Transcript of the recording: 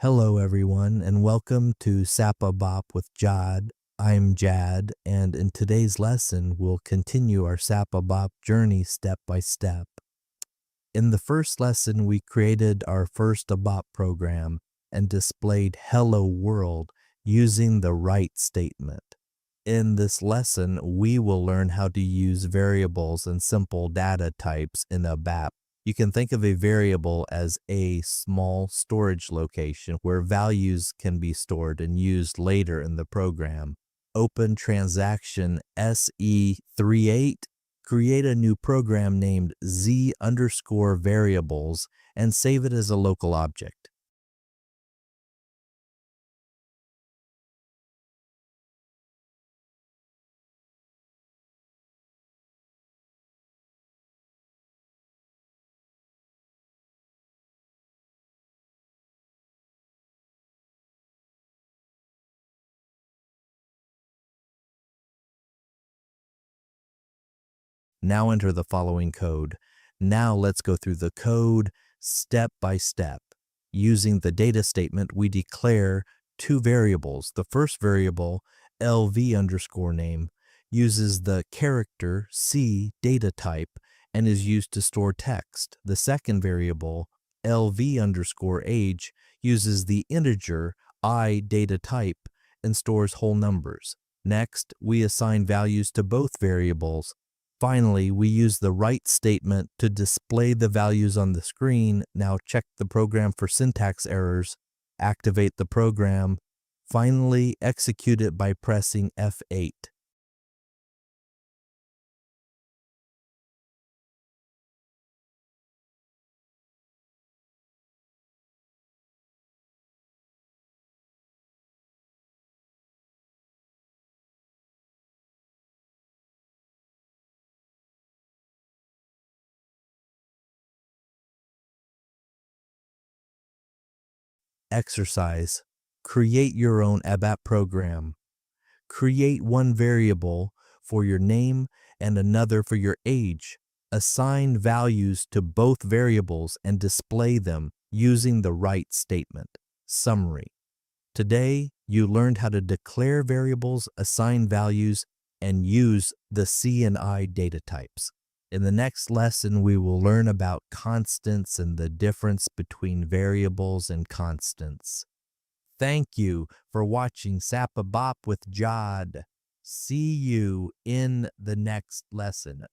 Hello, everyone, and welcome to SAP ABAP with Jad. I'm Jad, and in today's lesson, we'll continue our SAP ABAP journey step by step. In the first lesson, we created our first ABAP program and displayed Hello World using the write statement. In this lesson, we will learn how to use variables and simple data types in ABAP. You can think of a variable as a small storage location where values can be stored and used later in the program. Open transaction SE38, create a new program named z_variables and save it as a local object. Now enter the following code. Now let's go through the code step by step. Using the data statement, we declare two variables. The first variable, LV_name, uses the character C data type and is used to store text. The second variable, LV_age, uses the integer I data type and stores whole numbers. Next, we assign values to both variables. Finally, we use the write statement to display the values on the screen. Now check the program for syntax errors, activate the program, finally execute it by pressing F8. Exercise. Create your own ABAP program. Create one variable for your name and another for your age. Assign values to both variables and display them using the write statement. Summary. Today, you learned how to declare variables, assign values, and use the C and I data types. In the next lesson, we will learn about constants and the difference between variables and constants. Thank you for watching SAP ABAP with Jad. See you in the next lesson.